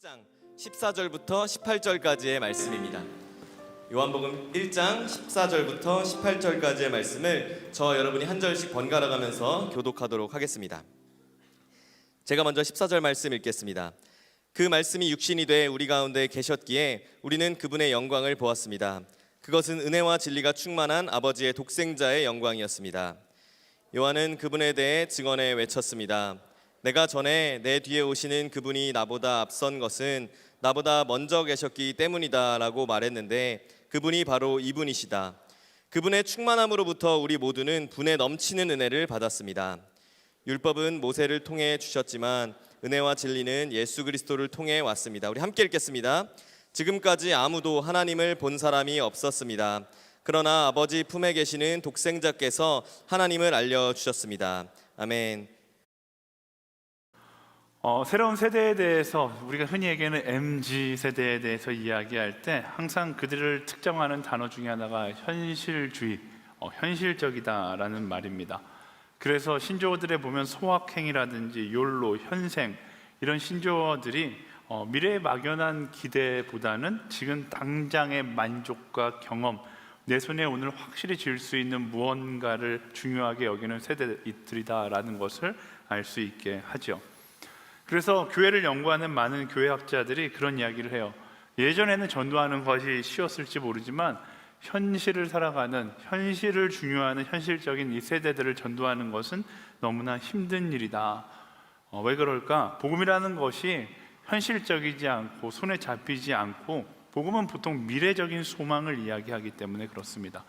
1장 14절부터 18절까지의 말씀입니다. 요한복음 1장 14절부터 18절까지의 말씀을 여러분이 한 절씩 번갈아 가면서 교독하도록 하겠습니다. 제가 먼저 14절 말씀 읽겠습니다. 그 말씀이 육신이 돼 우리 가운데 계셨기에 우리는 그분의 영광을 보았습니다. 그것은 은혜와 진리가 충만한 아버지의 독생자의 영광이었습니다. 요한은 그분에 대해 증언해 외쳤습니다. 내가 전에 내 뒤에 오시는 그분이 나보다 앞선 것은 나보다 먼저 계셨기 때문이다 라고 말했는데 그분이 바로 이분이시다. 그분의 충만함으로부터 우리 모두는 분에 넘치는 은혜를 받았습니다. 율법은 모세를 통해 주셨지만 은혜와 진리는 예수 그리스도를 통해 왔습니다. 우리 함께 읽겠습니다. 지금까지 아무도 하나님을 본 사람이 없었습니다. 그러나 아버지 품에 계시는 독생자께서 하나님을 알려주셨습니다. 아멘. 새로운 세대에 대해서 우리가 흔히 얘기하는 MZ세대에 대해서 이야기할 때 항상 그들을 특정하는 단어 중에 하나가 현실주의, 현실적이다라는 말입니다. 그래서 신조어들에 보면 소확행이라든지 욜로, 현생 이런 신조어들이 미래에 막연한 기대보다는 지금 당장의 만족과 경험, 내 손에 오늘 확실히 쥘 수 있는 무언가를 중요하게 여기는 세대들이다라는 것을 알 수 있게 하죠. 그래서 교회를 연구하는 많은 교회학자들이 그런 이야기를 해요. 예전에는 전도하는 것이 쉬웠을지 모르지만 현실을 살아가는, 현실을 중요하는 현실적인 이 세대들을 전도하는 것은 너무나 힘든 일이다. 왜 그럴까? 복음이라는 것이 현실적이지 않고 손에 잡히지 않고, 복음은 보통 미래적인 소망을 이야기하기 때문에 그렇습니다.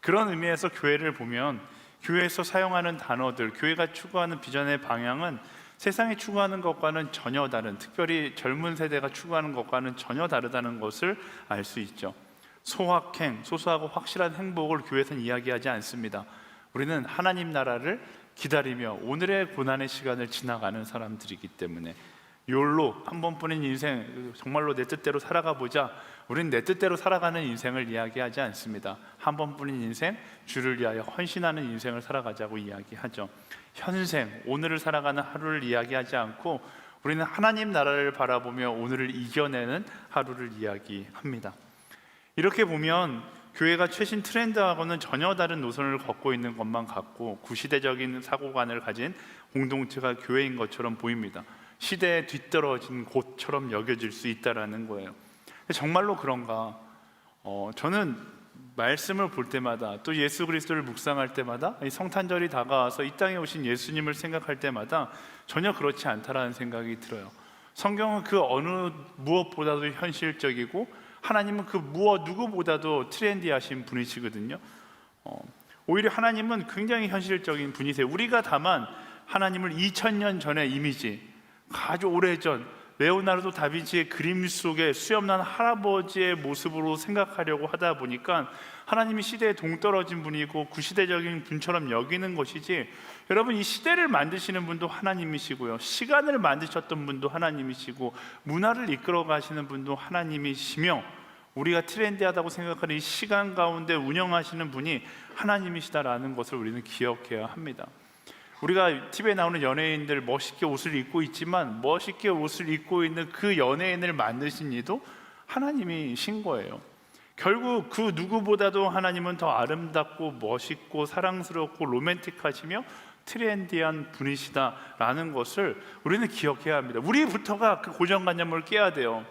그런 의미에서 교회를 보면 교회에서 사용하는 단어들, 교회가 추구하는 비전의 방향은 세상이 추구하는 것과는 전혀 다른, 특별히 젊은 세대가 추구하는 것과는 전혀 다르다는 것을 알 수 있죠. 소확행, 소소하고 확실한 행복을 교회에서는 이야기하지 않습니다. 우리는 하나님 나라를 기다리며 오늘의 고난의 시간을 지나가는 사람들이기 때문에 욜로, 한 번뿐인 인생, 정말로 내 뜻대로 살아가 보자. 우리는 내 뜻대로 살아가는 인생을 이야기하지 않습니다. 한 번뿐인 인생, 주를 위하여 헌신하는 인생을 살아가자고 이야기하죠. 현생, 오늘을 살아가는 하루를 이야기하지 않고 우리는 하나님 나라를 바라보며 오늘을 이겨내는 하루를 이야기합니다. 이렇게 보면 교회가 최신 트렌드하고는 전혀 다른 노선을 걷고 있는 것만 같고 구시대적인 사고관을 가진 공동체가 교회인 것처럼 보입니다. 시대에 뒤떨어진 곳처럼 여겨질 수 있다는 거예요. 정말로 그런가? 저는 말씀을 볼 때마다, 또 예수 그리스도를 묵상할 때마다, 이 성탄절이 다가와서 이 땅에 오신 예수님을 생각할 때마다 전혀 그렇지 않다라는 생각이 들어요. 성경은 그 어느 무엇보다도 현실적이고 하나님은 그 무엇 누구보다도 트렌디하신 분이시거든요. 오히려 하나님은 굉장히 현실적인 분이세요. 우리가 다만 하나님을 2000년 전의 이미지, 아주 오래전 레오나르도 다빈치의 그림 속에 수염난 할아버지의 모습으로 생각하려고 하다 보니까 하나님이 시대에 동떨어진 분이고 구시대적인 분처럼 여기는 것이지, 여러분, 이 시대를 만드시는 분도 하나님이시고요, 시간을 만드셨던 분도 하나님이시고 문화를 이끌어 가시는 분도 하나님이시며, 우리가 트렌디하다고 생각하는 이 시간 가운데 운영하시는 분이 하나님이시다라는 것을 우리는 기억해야 합니다. 우리가 TV에 나오는 연예인들 멋있게 옷을 입고 있지만 멋있게 옷을 입고 있는 그 연예인을 만드신 이도 하나님이신 거예요. 결국 그 누구보다도 하나님은 더 아름답고 멋있고 사랑스럽고 로맨틱하시며 트렌디한 분이시다라는 것을 우리는 기억해야 합니다. 우리부터가 그 고정관념을 깨야 돼요.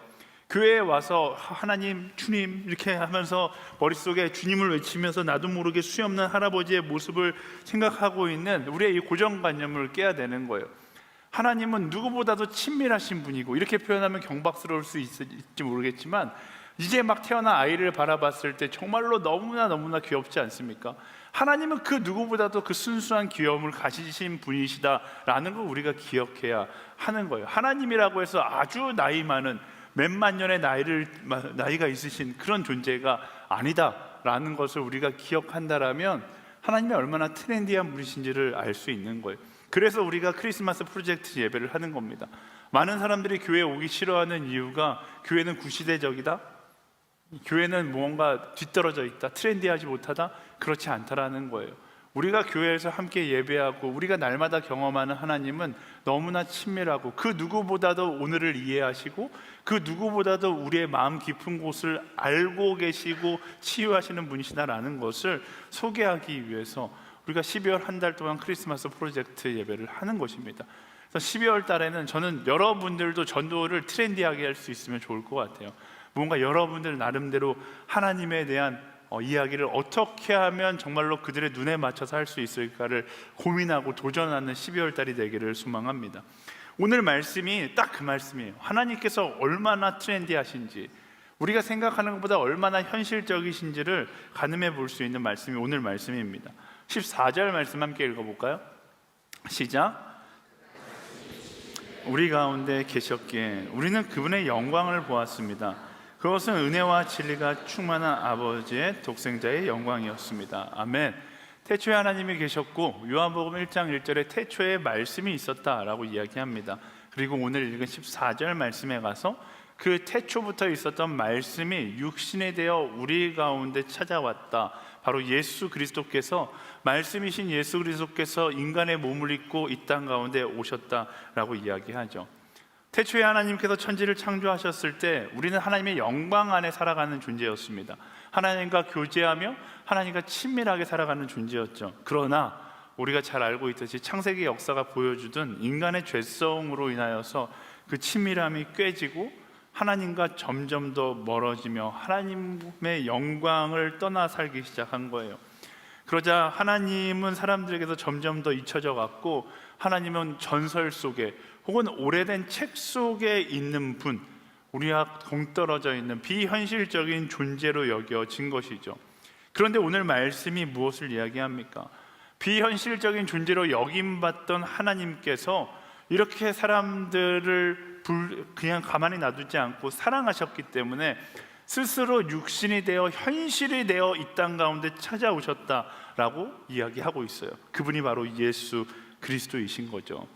교회에 와서 하나님, 주님 이렇게 하면서 머릿속에 주님을 외치면서 나도 모르게 수염난 할아버지의 모습을 생각하고 있는 우리의 이 고정관념을 깨야 되는 거예요. 하나님은 누구보다도 친밀하신 분이고, 이렇게 표현하면 경박스러울 수 있을지 모르겠지만 이제 막 태어난 아이를 바라봤을 때 정말로 너무나 귀엽지 않습니까? 하나님은 그 누구보다도 그 순수한 귀여움을 가지신 분이시다라는 걸 우리가 기억해야 하는 거예요. 하나님이라고 해서 아주 나이 많은, 몇만 년의 나이가 있으신 그런 존재가 아니다라는 것을 우리가 기억한다라면 하나님이 얼마나 트렌디한 분이신지를 알 수 있는 거예요. 그래서 우리가 크리스마스 프로젝트 예배를 하는 겁니다. 많은 사람들이 교회에 오기 싫어하는 이유가 교회는 구시대적이다, 교회는 무언가 뒤떨어져 있다, 트렌디하지 못하다, 그렇지 않다라는 거예요. 우리가 교회에서 함께 예배하고 우리가 날마다 경험하는 하나님은 너무나 친밀하고 그 누구보다도 오늘을 이해하시고 그 누구보다도 우리의 마음 깊은 곳을 알고 계시고 치유하시는 분이시다라는 것을 소개하기 위해서 우리가 12월 한 달 동안 크리스마스 프로젝트 예배를 하는 것입니다. 그래서 12월 달에는 저는 여러분들도 전도를 트렌디하게 할 수 있으면 좋을 것 같아요. 뭔가 여러분들 나름대로 하나님에 대한 이야기를 어떻게 하면 정말로 그들의 눈에 맞춰서 할 수 있을까를 고민하고 도전하는 12월 달이 되기를 소망합니다. 오늘 말씀이 딱 그 말씀이에요. 하나님께서 얼마나 트렌디하신지, 우리가 생각하는 것보다 얼마나 현실적이신지를 가늠해 볼 수 있는 말씀이 오늘 말씀입니다. 14절 말씀 함께 읽어볼까요? 시작. 우리 가운데 계셨기에 우리는 그분의 영광을 보았습니다. 그것은 은혜와 진리가 충만한 아버지의 독생자의 영광이었습니다. 아멘. 태초에 하나님이 계셨고 요한복음 1장 1절에 태초에 말씀이 있었다라고 이야기합니다. 그리고 오늘 읽은 14절 말씀에 가서 그 태초부터 있었던 말씀이 육신이 되어 우리 가운데 찾아왔다. 바로 예수 그리스도께서, 말씀이신 예수 그리스도께서 인간의 몸을 입고 이 땅 가운데 오셨다라고 이야기하죠. 태초에 하나님께서 천지를 창조하셨을 때 우리는 하나님의 영광 안에 살아가는 존재였습니다. 하나님과 교제하며 하나님과 친밀하게 살아가는 존재였죠. 그러나 우리가 잘 알고 있듯이 창세기 역사가 보여주던 인간의 죄성으로 인하여서 그 친밀함이 깨지고 하나님과 점점 더 멀어지며 하나님의 영광을 떠나 살기 시작한 거예요. 그러자 하나님은 사람들에게서 점점 더 잊혀져 갔고, 하나님은 전설 속에 혹은 오래된 책 속에 있는 분, 우리와 동떨어져 있는 비현실적인 존재로 여겨진 것이죠. 그런데 오늘 말씀이 무엇을 이야기합니까? 비현실적인 존재로 여김받던 하나님께서 이렇게 사람들을 그냥 가만히 놔두지 않고 사랑하셨기 때문에 스스로 육신이 되어 현실이 되어 이 땅 가운데 찾아오셨다라고 이야기하고 있어요. 그분이 바로 예수 그리스도이신 거죠.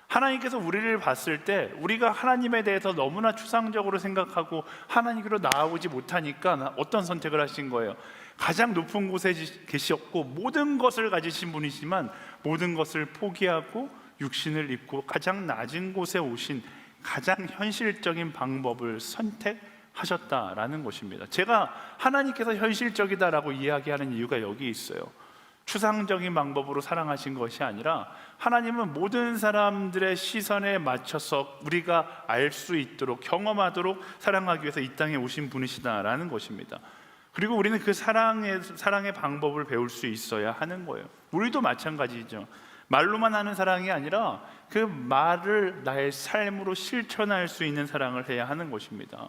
하나님께서 우리를 봤을 때 우리가 하나님에 대해서 너무나 추상적으로 생각하고 하나님께로 나아오지 못하니까 어떤 선택을 하신 거예요? 가장 높은 곳에 계셨고 모든 것을 가지신 분이지만 모든 것을 포기하고 육신을 입고 가장 낮은 곳에 오신 가장 현실적인 방법을 선택하셨다라는 것입니다. 제가 하나님께서 현실적이다라고 이야기하는 이유가 여기 있어요. 추상적인 방법으로 사랑하신 것이 아니라 하나님은 모든 사람들의 시선에 맞춰서 우리가 알 수 있도록 경험하도록 사랑하기 위해서 이 땅에 오신 분이시다라는 것입니다. 그리고 우리는 그 사랑의 방법을 배울 수 있어야 하는 거예요. 우리도 마찬가지죠. 말로만 하는 사랑이 아니라 그 말을 나의 삶으로 실천할 수 있는 사랑을 해야 하는 것입니다.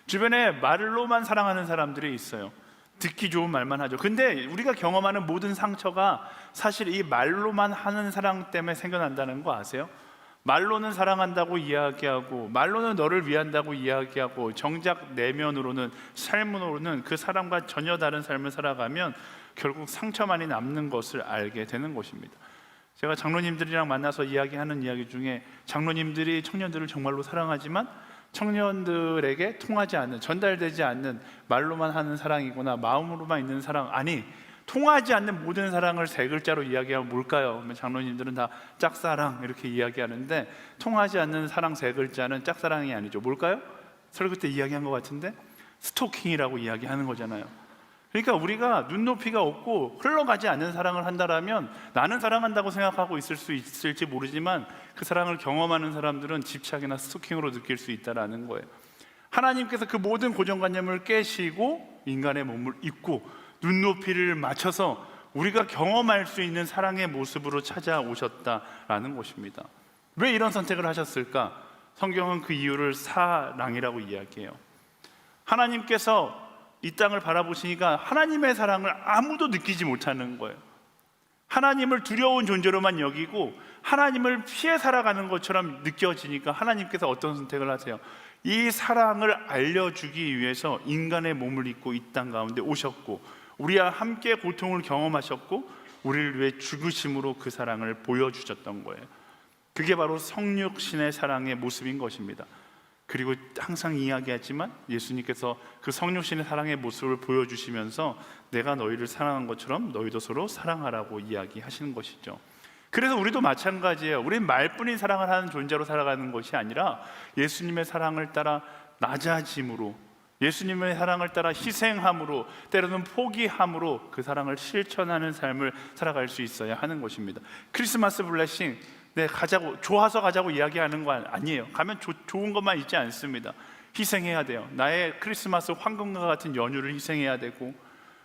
주변에 말로만 사랑하는 사람들이 있어요. 듣기 좋은 말만 하죠. 근데 우리가 경험하는 모든 상처가 사실 이 말로만 하는 사랑 때문에 생겨난다는 거 아세요? 말로는 사랑한다고 이야기하고 말로는 너를 위한다고 이야기하고 정작 내면으로는 삶으로는 그 사람과 전혀 다른 삶을 살아가면 결국 상처만이 남는 것을 알게 되는 것입니다. 제가 장로님들이랑 만나서 이야기하는 이야기 중에 장로님들이 청년들을 정말로 사랑하지만 청년들에게 통하지 않는, 전달되지 않는 말로만 하는 사랑이구나, 마음으로만 있는 사랑, 아니 통하지 않는 모든 사랑을 세 글자로 이야기하면 뭘까요? 장로님들은 다 짝사랑 이렇게 이야기하는데 통하지 않는 사랑 세 글자는 짝사랑이 아니죠. 뭘까요? 설교 때 이야기한 것 같은데 스토킹이라고 이야기하는 거잖아요. 그러니까 우리가 눈높이가 없고 흘러가지 않는 사랑을 한다라면 나는 사랑한다고 생각하고 있을 수 있을지 모르지만 그 사랑을 경험하는 사람들은 집착이나 스토킹으로 느낄 수 있다라는 거예요. 하나님께서 그 모든 고정관념을 깨시고 인간의 몸을 입고 눈높이를 맞춰서 우리가 경험할 수 있는 사랑의 모습으로 찾아오셨다라는 것입니다. 왜 이런 선택을 하셨을까? 성경은 그 이유를 사랑이라고 이야기해요. 하나님께서 이 땅을 바라보시니까 하나님의 사랑을 아무도 느끼지 못하는 거예요. 하나님을 두려운 존재로만 여기고 하나님을 피해 살아가는 것처럼 느껴지니까 하나님께서 어떤 선택을 하세요? 이 사랑을 알려주기 위해서 인간의 몸을 입고 이 땅 가운데 오셨고 우리와 함께 고통을 경험하셨고 우리를 위해 죽으심으로 그 사랑을 보여주셨던 거예요. 그게 바로 성육신의 사랑의 모습인 것입니다. 그리고 항상 이야기하지만 예수님께서 그 성육신의 사랑의 모습을 보여주시면서 내가 너희를 사랑한 것처럼 너희도 서로 사랑하라고 이야기하시는 것이죠. 그래서 우리도 마찬가지예요. 우리는 말뿐인 사랑을 하는 존재로 살아가는 것이 아니라 예수님의 사랑을 따라 낮아짐으로, 예수님의 사랑을 따라 희생함으로, 때로는 포기함으로 그 사랑을 실천하는 삶을 살아갈 수 있어야 하는 것입니다. 크리스마스 블레싱, 네, 가자고, 좋아서 가자고 이야기하는 거 아니에요. 가면 좋은 것만 있지 않습니다. 희생해야 돼요. 나의 크리스마스 황금과 같은 연휴를 희생해야 되고,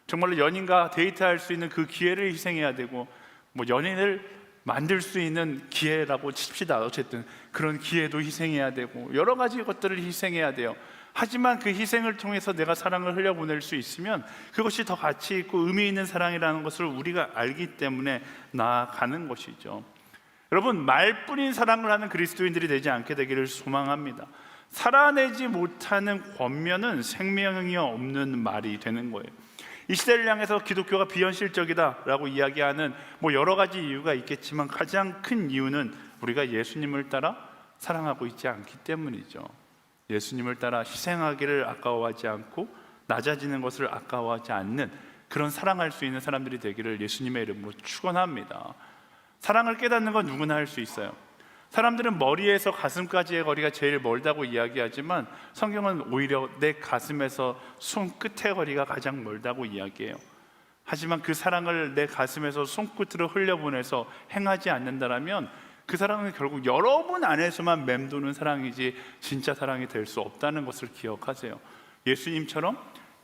정말로 연인과 데이트할 수 있는 그 기회를 희생해야 되고, 뭐 연인을 만들 수 있는 기회라고 칩시다. 어쨌든 그런 기회도 희생해야 되고, 여러 가지 것들을 희생해야 돼요. 하지만 그 희생을 통해서 내가 사랑을 흘려보낼 수 있으면 그것이 더 가치 있고 의미 있는 사랑이라는 것을 우리가 알기 때문에 나아가는 것이죠. 여러분, 말뿐인 사랑을 하는 그리스도인들이 되지 않게 되기를 소망합니다. 살아내지 못하는 권면은 생명이 없는 말이 되는 거예요. 이 시대를 향해서 기독교가 비현실적이다라고 이야기하는 여러 가지 이유가 있겠지만 가장 큰 이유는 우리가 예수님을 따라 사랑하고 있지 않기 때문이죠. 예수님을 따라 희생하기를 아까워하지 않고 낮아지는 것을 아까워하지 않는 그런 사랑할 수 있는 사람들이 되기를 예수님의 이름으로 축원합니다. 사랑을 깨닫는 건 누구나 할 수 있어요. 사람들은 머리에서 가슴까지의 거리가 제일 멀다고 이야기하지만 성경은 오히려 내 가슴에서 손끝의 거리가 가장 멀다고 이야기해요. 하지만 그 사랑을 내 가슴에서 손끝으로 흘려보내서 행하지 않는다면 그 사랑은 결국 여러분 안에서만 맴도는 사랑이지 진짜 사랑이 될 수 없다는 것을 기억하세요. 예수님처럼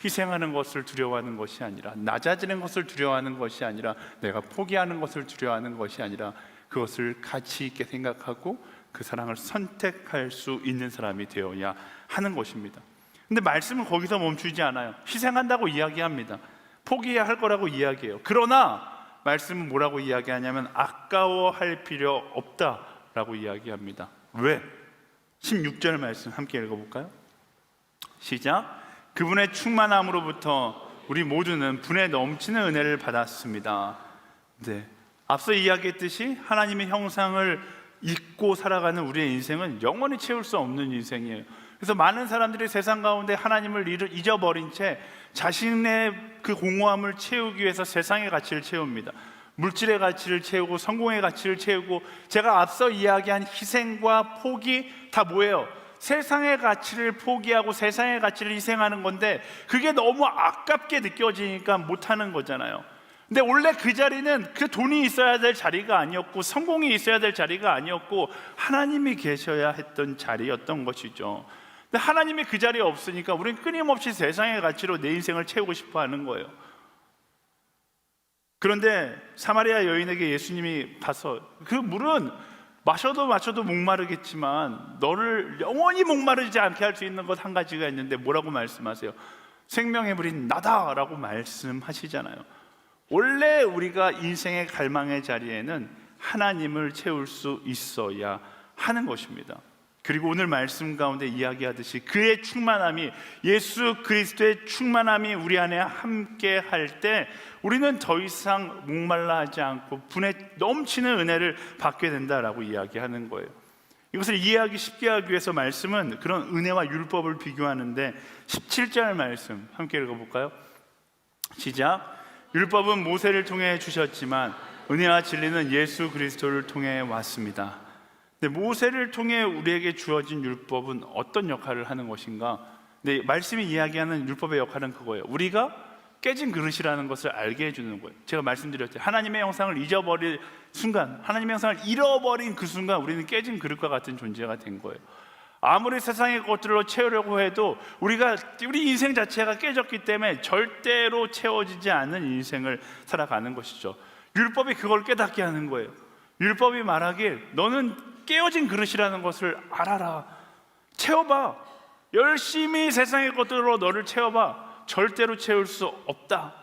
희생하는 것을 두려워하는 것이 아니라, 낮아지는 것을 두려워하는 것이 아니라, 내가 포기하는 것을 두려워하는 것이 아니라 그것을 가치 있게 생각하고 그 사랑을 선택할 수 있는 사람이 되어야 하는 것입니다. 근데 말씀은 거기서 멈추지 않아요. 희생한다고 이야기합니다. 포기해야 할 거라고 이야기해요. 그러나 말씀은 뭐라고 이야기하냐면 아까워할 필요 없다라고 이야기합니다. 왜? 16절 말씀 함께 읽어볼까요? 시작. 그분의 충만함으로부터 우리 모두는 분에 넘치는 은혜를 받았습니다. 네, 앞서 이야기했듯이 하나님의 형상을 잊고 살아가는 우리의 인생은 영원히 채울 수 없는 인생이에요. 그래서 많은 사람들이 세상 가운데 하나님을 잊어버린 채 자신의 그 공허함을 채우기 위해서 세상의 가치를 채웁니다. 물질의 가치를 채우고 성공의 가치를 채우고, 제가 앞서 이야기한 희생과 포기 다 뭐예요? 세상의 가치를 포기하고 세상의 가치를 희생하는 건데 그게 너무 아깝게 느껴지니까 못하는 거잖아요. 근데 원래 그 자리는 그 돈이 있어야 될 자리가 아니었고 성공이 있어야 될 자리가 아니었고 하나님이 계셔야 했던 자리였던 것이죠. 근데 하나님이 그 자리에 없으니까 우리는 끊임없이 세상의 가치로 내 인생을 채우고 싶어 하는 거예요. 그런데 사마리아 여인에게 예수님이 가서 그 물은 마셔도 목마르겠지만 너를 영원히 목마르지 않게 할 수 있는 것 한 가지가 있는데 뭐라고 말씀하세요? 생명의 물인 나다라고 말씀하시잖아요. 원래 우리가 인생의 갈망의 자리에는 하나님을 채울 수 있어야 하는 것입니다. 그리고 오늘 말씀 가운데 이야기하듯이 그의 충만함이, 예수 그리스도의 충만함이 우리 안에 함께 할 때 우리는 더 이상 목말라 하지 않고 분에 넘치는 은혜를 받게 된다라고 이야기하는 거예요. 이것을 이해하기 쉽게 하기 위해서 말씀은 그런 은혜와 율법을 비교하는데 17절 말씀 함께 읽어볼까요? 시작. 율법은 모세를 통해 주셨지만 은혜와 진리는 예수 그리스도를 통해 왔습니다. 근데 모세를 통해 우리에게 주어진 율법은 어떤 역할을 하는 것인가? 네, 말씀이 이야기하는 율법의 역할은 그거예요. 우리가 깨진 그릇이라는 것을 알게 해주는 거예요. 제가 말씀드렸죠. 하나님의 형상을 잊어버릴 순간, 하나님의 형상을 잃어버린 그 순간 우리는 깨진 그릇과 같은 존재가 된 거예요. 아무리 세상의 것들로 채우려고 해도 우리 인생 자체가 깨졌기 때문에 절대로 채워지지 않는 인생을 살아가는 것이죠. 율법이 그걸 깨닫게 하는 거예요. 율법이 말하길 너는 깨어진 그릇이라는 것을 알아라. 채워봐. 열심히 세상의 것들로 너를 채워봐. 절대로 채울 수 없다.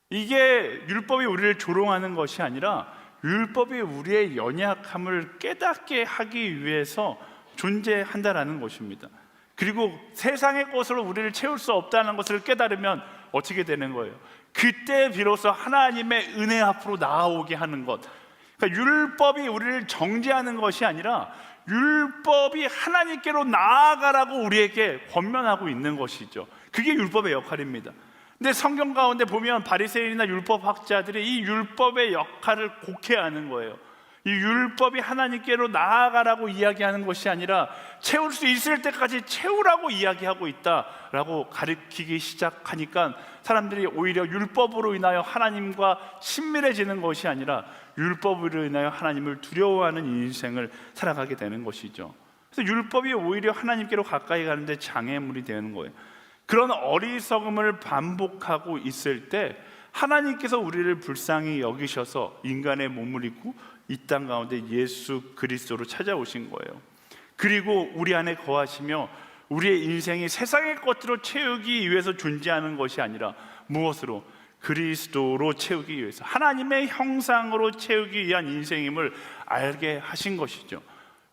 이게 율법이 우리를 조롱하는 것이 아니라 율법이 우리의 연약함을 깨닫게 하기 위해서 존재한다라는 것입니다. 그리고 세상의 것으로 우리를 채울 수 없다는 것을 깨달으면 어떻게 되는 거예요? 그때 비로소 하나님의 은혜 앞으로 나아오게 하는 것. 그러니까 율법이 우리를 정죄하는 것이 아니라 율법이 하나님께로 나아가라고 우리에게 권면하고 있는 것이죠. 그게 율법의 역할입니다. 근데 성경 가운데 보면 바리새인이나 율법학자들이 이 율법의 역할을 곡해하는 거예요. 이 율법이 하나님께로 나아가라고 이야기하는 것이 아니라 채울 수 있을 때까지 채우라고 이야기하고 있다라고 가르치기 시작하니까 사람들이 오히려 율법으로 인하여 하나님과 친밀해지는 것이 아니라 율법으로 인하여 하나님을 두려워하는 인생을 살아가게 되는 것이죠. 그래서 율법이 오히려 하나님께로 가까이 가는데 장애물이 되는 거예요. 그런 어리석음을 반복하고 있을 때 하나님께서 우리를 불쌍히 여기셔서 인간의 몸을 입고 이 땅 가운데 예수 그리스도로 찾아오신 거예요. 그리고 우리 안에 거하시며 우리의 인생이 세상의 것으로 채우기 위해서 존재하는 것이 아니라 무엇으로? 그리스도로 채우기 위해서, 하나님의 형상으로 채우기 위한 인생임을 알게 하신 것이죠.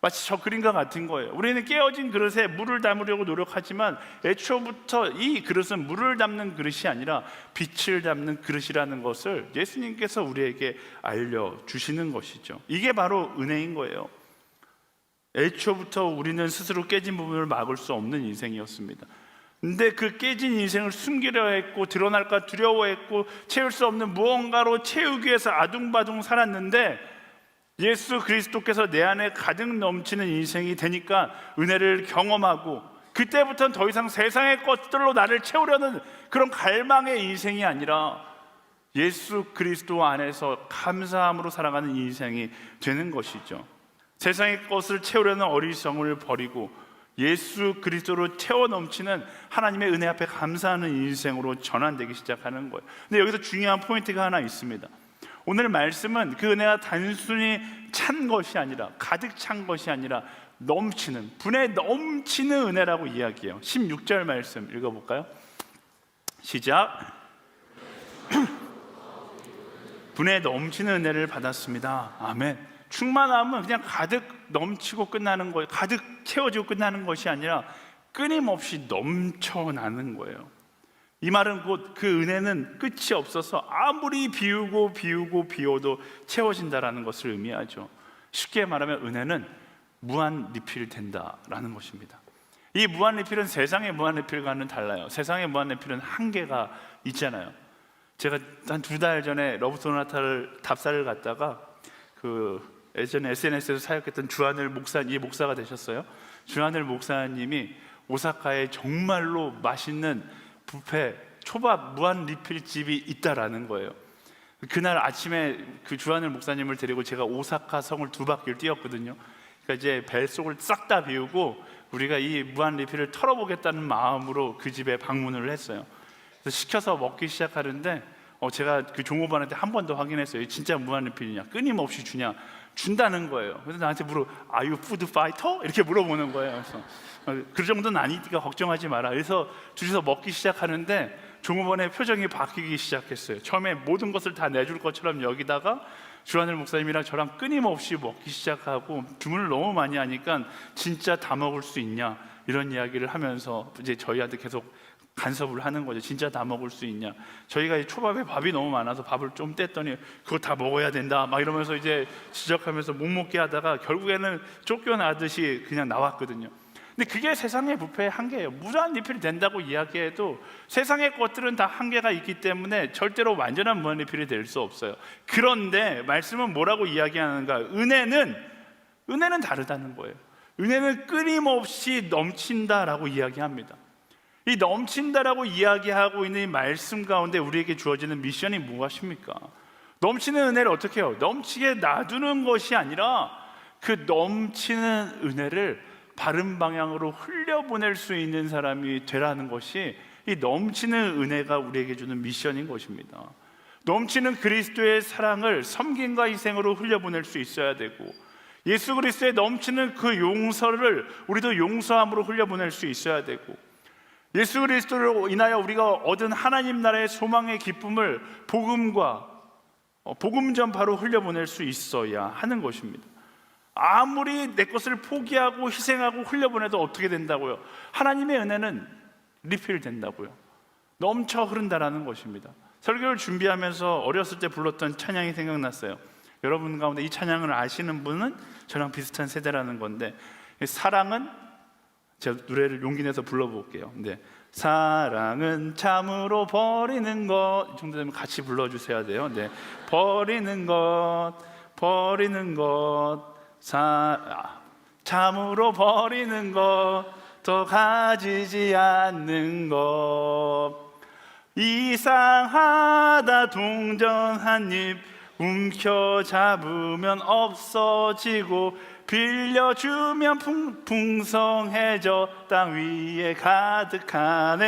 마치 저 그림과 같은 거예요. 우리는 깨어진 그릇에 물을 담으려고 노력하지만 애초부터 이 그릇은 물을 담는 그릇이 아니라 빛을 담는 그릇이라는 것을 예수님께서 우리에게 알려주시는 것이죠. 이게 바로 은혜인 거예요. 애초부터 우리는 스스로 깨진 부분을 막을 수 없는 인생이었습니다. 근데 그 깨진 인생을 숨기려 했고 드러날까 두려워했고 채울 수 없는 무언가로 채우기 위해서 아둥바둥 살았는데 예수 그리스도께서 내 안에 가득 넘치는 인생이 되니까 은혜를 경험하고 그때부터는 더 이상 세상의 것들로 나를 채우려는 그런 갈망의 인생이 아니라 예수 그리스도 안에서 감사함으로 살아가는 인생이 되는 것이죠. 세상의 것을 채우려는 어리석음을 버리고 예수 그리스도로 채워 넘치는 하나님의 은혜 앞에 감사하는 인생으로 전환되기 시작하는 거예요. 근데 여기서 중요한 포인트가 하나 있습니다. 오늘 말씀은 그 은혜가 단순히 찬 것이 아니라, 가득 찬 것이 아니라 넘치는, 분에 넘치는 은혜라고 이야기해요. 16절 말씀 읽어볼까요? 시작. 분에 넘치는 은혜를 받았습니다. 아멘. 충만함은 그냥 가득 넘치고 끝나는 거예요. 가득 채워지고 끝나는 것이 아니라 끊임없이 넘쳐나는 거예요. 이 말은 곧 그 은혜는 끝이 없어서 아무리 비우도 채워진다라는 것을 의미하죠. 쉽게 말하면 은혜는 무한 리필된다라는 것입니다. 이 무한 리필은 세상의 무한 리필과는 달라요. 세상의 무한 리필은 한계가 있잖아요. 제가 한 2달 전에 러브 소나타를 답사를 갔다가 예전에 SNS에서 사역했던 주하늘 목사님, 이 목사가 되셨어요. 주하늘 목사님이 오사카에 정말로 맛있는 뷔페 초밥 무한 리필 집이 있다라는 거예요. 그날 아침에 그 주하늘 목사님을 데리고 제가 오사카 성을 2바퀴를 뛰었거든요. 그러니까 이제 뱃속을 싹 다 비우고 우리가 이 무한 리필을 털어보겠다는 마음으로 그 집에 방문을 했어요. 그래서 시켜서 먹기 시작하는데 제가 그 종업원한테 한 번 더 확인했어요. 진짜 무한 리필이냐, 끊임없이 주냐, 준다는 거예요. 그래서 나한테 Are you food fighter? 이렇게 물어보는 거예요. 그래서 그 정도는 아니니까 걱정하지 마라. 그래서 둘이서 먹기 시작하는데 종업원의 표정이 바뀌기 시작했어요. 처음에 모든 것을 다 내줄 것처럼 여기다가 주하늘 목사님이랑 저랑 끊임없이 먹기 시작하고 주문을 너무 많이 하니까 진짜 다 먹을 수 있냐 이런 이야기를 하면서 이제 저희한테 계속 간섭을 하는 거죠. 진짜 다 먹을 수 있냐. 저희가 이 초밥에 밥이 너무 많아서 밥을 좀 뗐더니 그거 다 먹어야 된다 막 이러면서 이제 지적하면서 못 먹게 하다가 결국에는 쫓겨나듯이 그냥 나왔거든요. 근데 그게 세상의 뷔페의 한계예요. 무한 리필이 된다고 이야기해도 세상의 것들은 다 한계가 있기 때문에 절대로 완전한 무한 리필이 될 수 없어요. 그런데 말씀은 뭐라고 이야기하는가? 은혜는 다르다는 거예요. 은혜는 끊임없이 넘친다라고 이야기합니다. 이 넘친다라고 이야기하고 있는 이 말씀 가운데 우리에게 주어지는 미션이 무엇입니까? 넘치는 은혜를 어떻게 해요? 넘치게 놔두는 것이 아니라 그 넘치는 은혜를 바른 방향으로 흘려보낼 수 있는 사람이 되라는 것이 이 넘치는 은혜가 우리에게 주는 미션인 것입니다. 넘치는 그리스도의 사랑을 섬김과 희생으로 흘려보낼 수 있어야 되고, 예수 그리스도의 넘치는 그 용서를 우리도 용서함으로 흘려보낼 수 있어야 되고, 예수 그리스도로 인하여 우리가 얻은 하나님 나라의 소망의 기쁨을 복음 전파로 흘려보낼 수 있어야 하는 것입니다. 아무리 내 것을 포기하고 희생하고 흘려보내도 어떻게 된다고요? 하나님의 은혜는 리필 된다고요. 넘쳐 흐른다라는 것입니다. 설교를 준비하면서 어렸을 때 불렀던 찬양이 생각났어요. 여러분 가운데 이 찬양을 아시는 분은 저랑 비슷한 세대라는 건데, 사랑은, 제가 노래를 용기 내서 불러볼게요. 네. 사랑은 참으로 버리는 것, 이 정도 되면 같이 불러주셔야 돼요. 네. 버리는 것, 버리는 것, 참으로 버리는 것, 더 가지지 않는 것. 이상하다 동전 한 입 움켜잡으면 없어지고, 빌려주면 풍성해져 땅 위에 가득하네.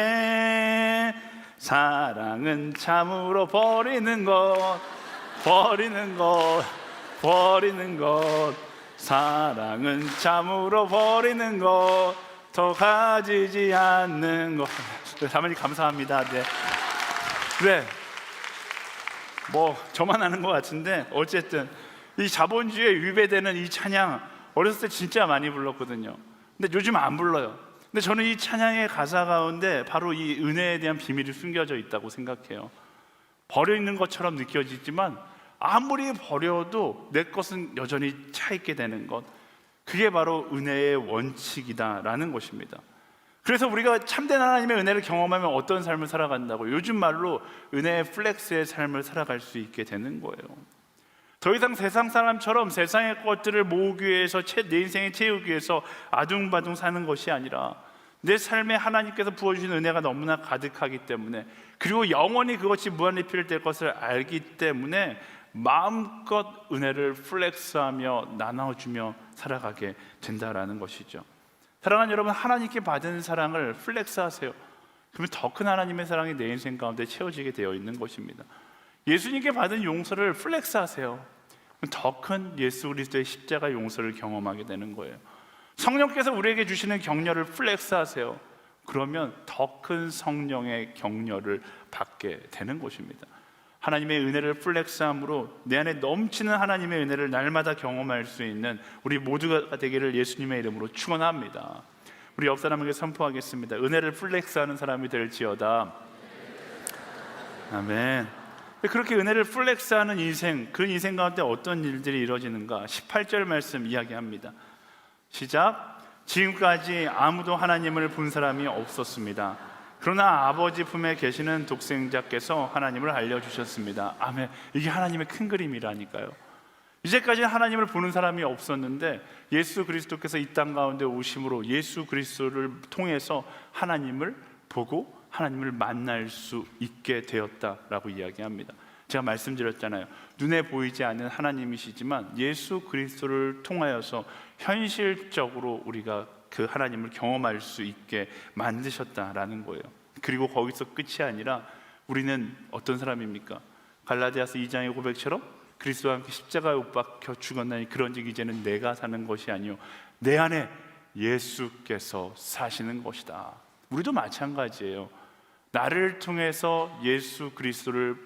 사랑은 참으로 버리는 것, 버리는 것, 버리는 것. 사랑은 참으로 버리는 것, 더 가지지 않는 것. 사모님 감사합니다. 네. 네. 뭐 저만 아는 것 같은데, 어쨌든 이 자본주의에 위배되는 이 찬양, 어렸을 때 진짜 많이 불렀거든요. 근데 요즘 안 불러요. 근데 저는 이 찬양의 가사 가운데 바로 이 은혜에 대한 비밀이 숨겨져 있다고 생각해요. 버리는 것처럼 느껴지지만 아무리 버려도 내 것은 여전히 차 있게 되는 것, 그게 바로 은혜의 원칙이다라는 것입니다. 그래서 우리가 참된 하나님의 은혜를 경험하면 어떤 삶을 살아간다고, 요즘 말로 은혜의 플렉스의 삶을 살아갈 수 있게 되는 거예요. 더 이상 세상 사람처럼 세상의 것들을 모으기 위해서, 내 인생을 채우기 위해서 아둥바둥 사는 것이 아니라, 내 삶에 하나님께서 부어주신 은혜가 너무나 가득하기 때문에, 그리고 영원히 그것이 무한리필 될 것을 알기 때문에 마음껏 은혜를 플렉스하며 나눠주며 살아가게 된다라는 것이죠. 사랑하는 여러분, 하나님께 받은 사랑을 플렉스하세요. 그러면 더 큰 하나님의 사랑이 내 인생 가운데 채워지게 되어 있는 것입니다. 예수님께 받은 용서를 플렉스하세요. 더 큰 예수 그리스도의 십자가 용서를 경험하게 되는 거예요. 성령께서 우리에게 주시는 격려를 플렉스하세요. 그러면 더 큰 성령의 격려를 받게 되는 것입니다. 하나님의 은혜를 플렉스함으로 내 안에 넘치는 하나님의 은혜를 날마다 경험할 수 있는 우리 모두가 되기를 예수님의 이름으로 축원합니다. 우리 옆 사람에게 선포하겠습니다. 은혜를 플렉스하는 사람이 될지어다. 아멘. 그렇게 은혜를 플렉스하는 인생, 그 인생 가운데 어떤 일들이 이루어지는가? 18절 말씀 이야기합니다. 시작. 지금까지 아무도 하나님을 본 사람이 없었습니다. 그러나 아버지 품에 계시는 독생자께서 하나님을 알려주셨습니다. 아멘. 이게 하나님의 큰 그림이라니까요. 이제까지 하나님을 보는 사람이 없었는데 예수 그리스도께서 이 땅 가운데 오심으로 예수 그리스도를 통해서 하나님을 보고 하나님을 만날 수 있게 되었다라고 이야기합니다. 제가 말씀드렸잖아요. 눈에 보이지 않는 하나님이시지만 예수 그리스도를 통하여서 현실적으로 우리가 그 하나님을 경험할 수 있게 만드셨다라는 거예요. 그리고 거기서 끝이 아니라 우리는 어떤 사람입니까? 갈라디아서 2장의 고백처럼 그리스도와 함께 십자가에 못 박혀 죽었나니 그런즉 이제는 내가 사는 것이 아니요 내 안에 예수께서 사시는 것이다. 우리도 마찬가지예요. 나를 통해서 예수 그리스도를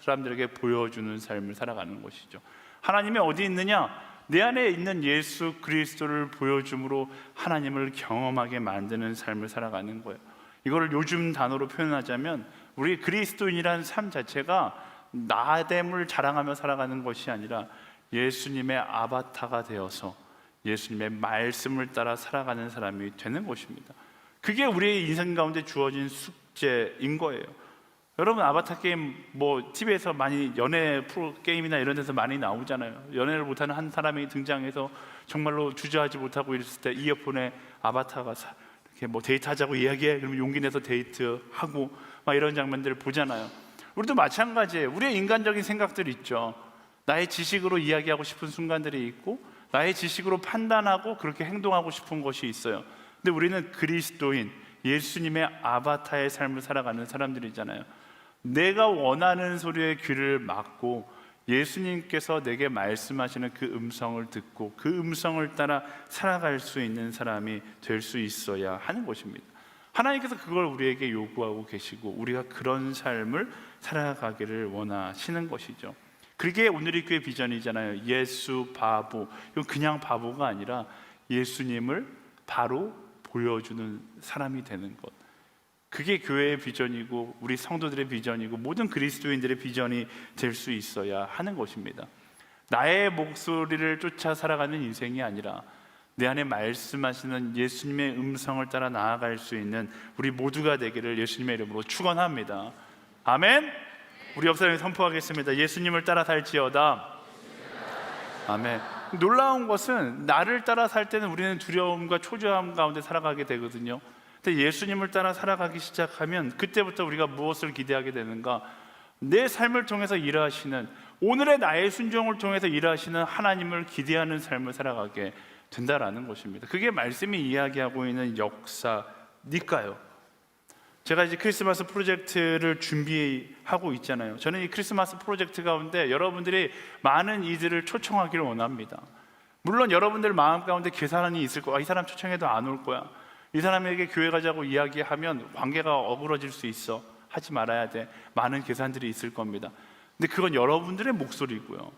사람들에게 보여주는 삶을 살아가는 것이죠. 하나님이 어디 있느냐? 내 안에 있는 예수 그리스도를 보여줌으로 하나님을 경험하게 만드는 삶을 살아가는 거예요. 이걸 요즘 단어로 표현하자면 우리 그리스도인이라는 삶 자체가 나됨을 자랑하며 살아가는 것이 아니라 예수님의 아바타가 되어서 예수님의 말씀을 따라 살아가는 사람이 되는 것입니다. 그게 우리의 인생 가운데 주어진 숙제인 거예요. 여러분, 아바타 게임 뭐 TV에서 많이 연애 프로 게임이나 이런 데서 많이 나오잖아요. 연애를 못하는 한 사람이 등장해서 정말로 주저하지 못하고 있을 때 이어폰에 아바타가 이렇게 뭐 데이트하자고 이야기해. 그러면 용기 내서 데이트하고 막 이런 장면들을 보잖아요. 우리도 마찬가지예요. 우리의 인간적인 생각들이 있죠. 나의 지식으로 이야기하고 싶은 순간들이 있고 나의 지식으로 판단하고 그렇게 행동하고 싶은 것이 있어요. 근데 우리는 그리스도인 예수님의 아바타의 삶을 살아가는 사람들이잖아요. 내가 원하는 소리에 귀를 막고 예수님께서 내게 말씀하시는 그 음성을 듣고 그 음성을 따라 살아갈 수 있는 사람이 될 수 있어야 하는 것입니다. 하나님께서 그걸 우리에게 요구하고 계시고 우리가 그런 삶을 살아가기를 원하시는 것이죠. 그게 오늘의 교회 비전이잖아요. 예수 바보. 이건 그냥 바보가 아니라 예수님을 바로 보여주는 사람이 되는 것. 그게 교회의 비전이고 우리 성도들의 비전이고 모든 그리스도인들의 비전이 될 수 있어야 하는 것입니다. 나의 목소리를 쫓아 살아가는 인생이 아니라 내 안에 말씀하시는 예수님의 음성을 따라 나아갈 수 있는 우리 모두가 되기를 예수님의 이름으로 축원합니다. 아멘. 우리 옆 사람이 선포하겠습니다. 예수님을 따라 살지어다. 아멘. 놀라운 것은 나를 따라 살 때는 우리는 두려움과 초조함 가운데 살아가게 되거든요. 근데 예수님을 따라 살아가기 시작하면 그때부터 우리가 무엇을 기대하게 되는가? 내 삶을 통해서 일하시는, 오늘의 나의 순종을 통해서 일하시는 하나님을 기대하는 삶을 살아가게 된다라는 것입니다. 그게 말씀이 이야기하고 있는 역사니까요. 제가 이제 크리스마스 프로젝트를 준비하고 있잖아요. 저는 이 크리스마스 프로젝트 가운데 여러분들이 많은 이들을 초청하기를 원합니다. 물론 여러분들 마음 가운데 계산이 있을 거야. 이 사람 초청해도 안 올 거야. 이 사람에게 교회 가자고 이야기하면 관계가 어그러질 수 있어. 하지 말아야 돼. 많은 계산들이 있을 겁니다. 근데 그건 여러분들의 목소리고요.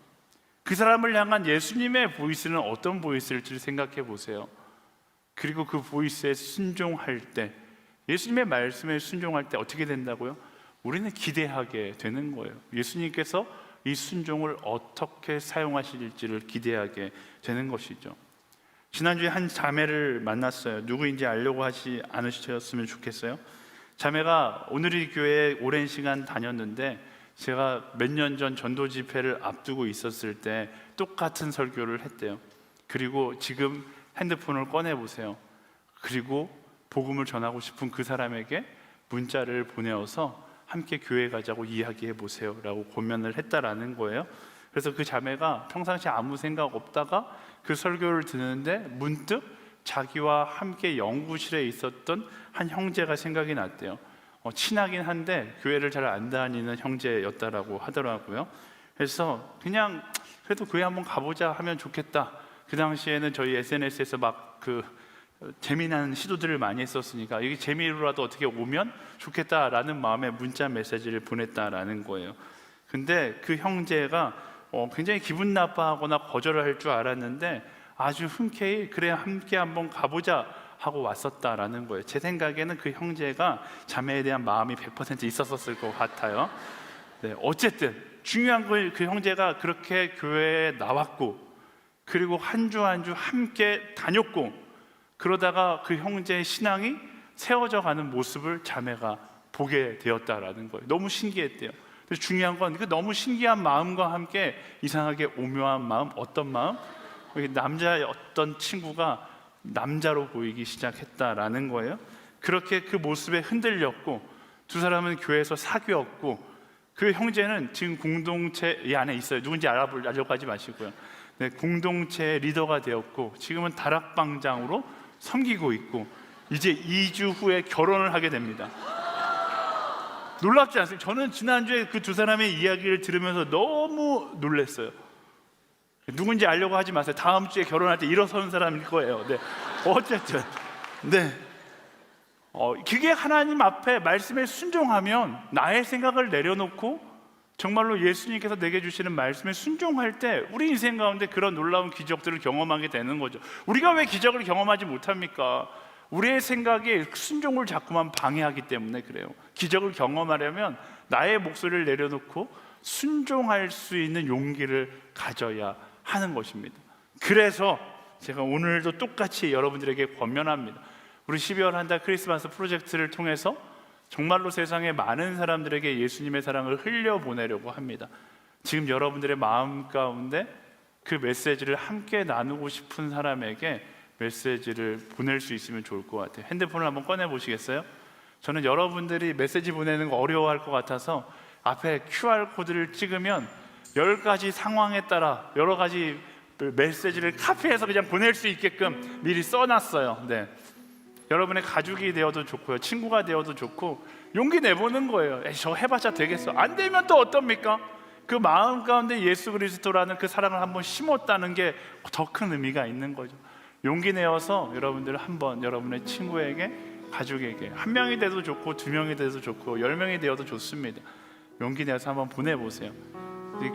그 사람을 향한 예수님의 보이스는 어떤 보이스일지 생각해 보세요. 그리고 그 보이스에 순종할 때, 예수님의 말씀에 순종할 때 어떻게 된다고요? 우리는 기대하게 되는 거예요. 예수님께서 이 순종을 어떻게 사용하실지를 기대하게 되는 것이죠. 지난주에 한 자매를 만났어요. 누구인지 알려고 하지 않으셨으면 좋겠어요. 자매가 오늘이 교회에 오랜 시간 다녔는데 제가 몇 년 전 전도 집회를 앞두고 있었을 때 똑같은 설교를 했대요. 그리고 지금 핸드폰을 꺼내 보세요. 그리고 복음을 전하고 싶은 그 사람에게 문자를 보내어서 함께 교회 가자고 이야기해 보세요 라고 고면을 했다라는 거예요. 그래서 그 자매가 평상시 아무 생각 없다가 그 설교를 듣는데 문득 자기와 함께 연구실에 있었던 한 형제가 생각이 났대요. 친하긴 한데 교회를 잘 안 다니는 형제였다라고 하더라고요. 그래서 그냥 그래도 교회 한번 가보자 하면 좋겠다. 그 당시에는 저희 SNS에서 막 재미난 시도들을 많이 했었으니까 이게 재미로라도 어떻게 오면 좋겠다라는 마음에 문자 메시지를 보냈다라는 거예요. 근데 그 형제가 굉장히 기분 나빠하거나 거절을 할 줄 알았는데 아주 흔쾌히 그래 함께 한번 가보자 하고 왔었다라는 거예요. 제 생각에는 그 형제가 자매에 대한 마음이 100% 있었을 것 같아요. 네, 어쨌든 중요한 건 그 형제가 그렇게 교회에 나왔고 그리고 한 주 한 주 함께 다녔고 그러다가 그 형제의 신앙이 세워져 가는 모습을 자매가 보게 되었다라는 거예요. 너무 신기했대요. 그래서 중요한 건 그 너무 신기한 마음과 함께 이상하게 오묘한 마음, 어떤 마음? 남자의 어떤 친구가 남자로 보이기 시작했다라는 거예요. 그렇게 그 모습에 흔들렸고 두 사람은 교회에서 사귀었고 그 형제는 지금 공동체 이 안에 있어요. 누군지 알려고 하지 마시고요. 네, 공동체 리더가 되었고 지금은 다락방장으로 섬기고 있고 이제 2주 후에 결혼을 하게 됩니다. 놀랍지 않습니까? 저는 지난주에 그 두 사람의 이야기를 들으면서 너무 놀랐어요. 누군지 알려고 하지 마세요. 다음 주에 결혼할 때 일어서는 사람일 거예요. 네. 어쨌든 네. 그게 하나님 앞에 말씀에 순종하면 나의 생각을 내려놓고 정말로 예수님께서 내게 주시는 말씀에 순종할 때 우리 인생 가운데 그런 놀라운 기적들을 경험하게 되는 거죠. 우리가 왜 기적을 경험하지 못합니까? 우리의 생각이 순종을 자꾸만 방해하기 때문에 그래요. 기적을 경험하려면 나의 목소리를 내려놓고 순종할 수 있는 용기를 가져야 하는 것입니다. 그래서 제가 오늘도 똑같이 여러분들에게 권면합니다. 우리 12월 한 달 크리스마스 프로젝트를 통해서 정말로 세상에 많은 사람들에게 예수님의 사랑을 흘려보내려고 합니다. 지금 여러분들의 마음 가운데 그 메시지를 함께 나누고 싶은 사람에게 메시지를 보낼 수 있으면 좋을 것 같아요. 핸드폰을 한번 꺼내 보시겠어요? 저는 여러분들이 메시지 보내는 거 어려워할 것 같아서 앞에 QR코드를 찍으면 10가지 상황에 따라 여러 가지 메시지를 카피해서 그냥 보낼 수 있게끔 미리 써놨어요. 네. 여러분의 가족이 되어도 좋고요, 친구가 되어도 좋고 용기 내보는 거예요. 저 해봤자 되겠어. 안 되면 또 어떻습니까? 그 마음 가운데 예수 그리스도라는 그 사랑을 한번 심었다는 게 더 큰 의미가 있는 거죠. 용기 내어서 여러분들 한번 여러분의 친구에게, 가족에게, 한 명이 돼도 좋고 2명이 돼도 좋고 10명이 되어도 좋습니다. 용기 내어서 한번 보내보세요.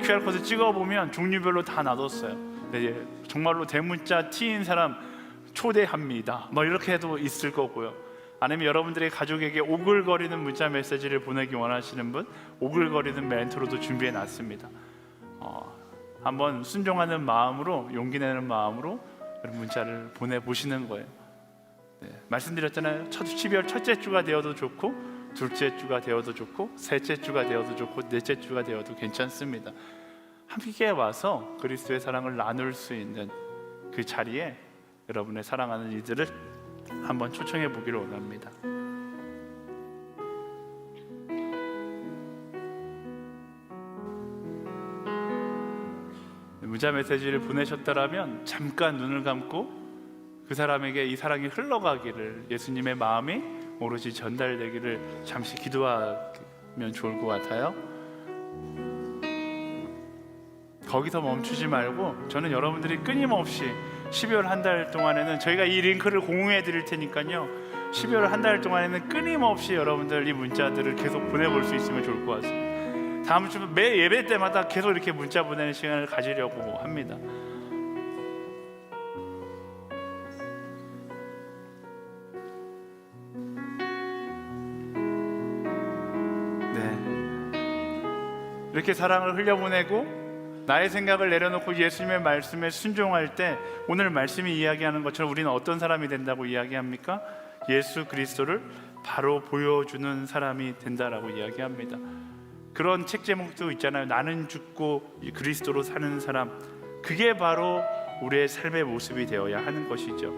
QR코드 찍어보면 종류별로 다 놔뒀어요. 네, 정말로 대문자 T인 사람 초대합니다. 뭐 이렇게 해도 있을 거고요. 아니면 여러분들의 가족에게 오글거리는 문자 메시지를 보내기 원하시는 분, 오글거리는 멘트로도 준비해 놨습니다. 한번 순종하는 마음으로, 용기 내는 마음으로 문자를 보내보시는 거예요. 네, 말씀드렸잖아요. 12월 첫째 주가 되어도 좋고, 둘째 주가 되어도 좋고, 셋째 주가 되어도 좋고, 넷째 주가 되어도 괜찮습니다. 함께 와서 그리스도의 사랑을 나눌 수 있는 그 자리에 여러분의 사랑하는 이들을 한번 초청해 보기를 원합니다. 문자 메시지를 보내셨더라면 잠깐 눈을 감고 그 사람에게 이 사랑이 흘러가기를, 예수님의 마음이 오로지 전달되기를 잠시 기도하면 좋을 것 같아요. 거기서 멈추지 말고 저는 여러분들이 끊임없이 12월 한 달 동안에는 저희가 이 링크를 공유해 드릴 테니까요, 12월 한 달 동안에는 끊임없이 여러분들 이 문자들을 계속 보내볼 수 있으면 좋을 것 같습니다. 다음 주 매 예배 때마다 계속 이렇게 문자 보내는 시간을 가지려고 합니다. 네, 이렇게 사랑을 흘려보내고 나의 생각을 내려놓고 예수님의 말씀에 순종할 때, 오늘 말씀이 이야기하는 것처럼 우리는 어떤 사람이 된다고 이야기합니까? 예수 그리스도를 바로 보여주는 사람이 된다라고 이야기합니다. 그런 책 제목도 있잖아요. 나는 죽고 그리스도로 사는 사람. 그게 바로 우리의 삶의 모습이 되어야 하는 것이죠.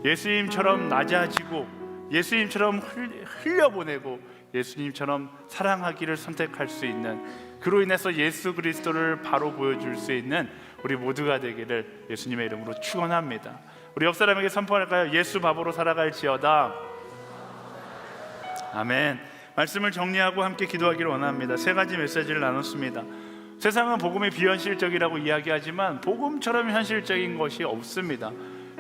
예수님처럼 낮아지고, 예수님처럼 흘려보내고, 예수님처럼 사랑하기를 선택할 수 있는, 그로 인해서 예수 그리스도를 바로 보여줄 수 있는 우리 모두가 되기를 예수님의 이름으로 축원합니다. 우리 옆 사람에게 선포할까요? 예수 밥으로 살아갈지어다. 아멘. 말씀을 정리하고 함께 기도하기를 원합니다. 세 가지 메시지를 나눴습니다. 세상은 복음이 비현실적이라고 이야기하지만 복음처럼 현실적인 것이 없습니다.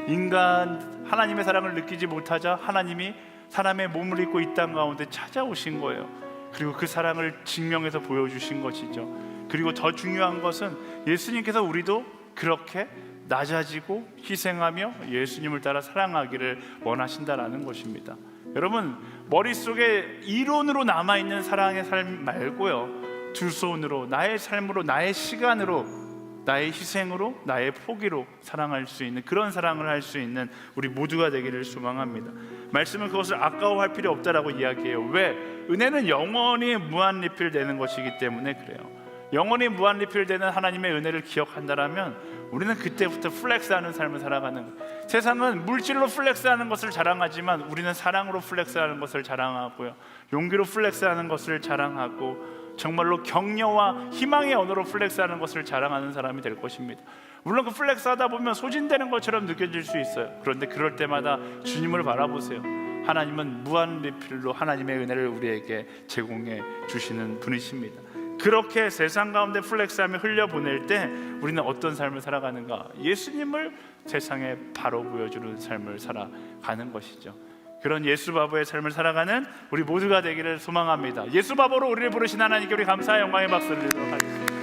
인간 하나님의 사랑을 느끼지 못하자 하나님이 사람의 몸을 입고 이 땅 가운데 찾아오신 거예요. 그리고 그 사랑을 증명해서 보여주신 것이죠. 그리고 더 중요한 것은 예수님께서 우리도 그렇게 낮아지고 희생하며 예수님을 따라 사랑하기를 원하신다라는 것입니다. 여러분, 머릿속에 이론으로 남아있는 사랑의 삶 말고요, 두 손으로, 나의 삶으로, 나의 시간으로, 나의 희생으로, 나의 포기로 사랑할 수 있는, 그런 사랑을 할 수 있는 우리 모두가 되기를 소망합니다. 말씀은 그것을 아까워할 필요 없다라고 이야기해요. 왜? 은혜는 영원히 무한 리필되는 것이기 때문에 그래요. 영원히 무한 리필되는 하나님의 은혜를 기억한다라면 우리는 그때부터 플렉스하는 삶을 살아가는 거예요. 세상은 물질로 플렉스하는 것을 자랑하지만 우리는 사랑으로 플렉스하는 것을 자랑하고요, 용기로 플렉스하는 것을 자랑하고, 정말로 격려와 희망의 언어로 플렉스하는 것을 자랑하는 사람이 될 것입니다. 물론 그 플렉스하다 보면 소진되는 것처럼 느껴질 수 있어요. 그런데 그럴 때마다 주님을 바라보세요. 하나님은 무한 리필로 하나님의 은혜를 우리에게 제공해 주시는 분이십니다. 그렇게 세상 가운데 플렉스하며 흘려보낼 때 우리는 어떤 삶을 살아가는가? 예수님을 세상에 바로 보여주는 삶을 살아가는 것이죠. 그런 예수 바보의 삶을 살아가는 우리 모두가 되기를 소망합니다. 예수 바보로 우리를 부르신 하나님께 우리 감사의 영광의 박수를 드리도록 하겠습니다.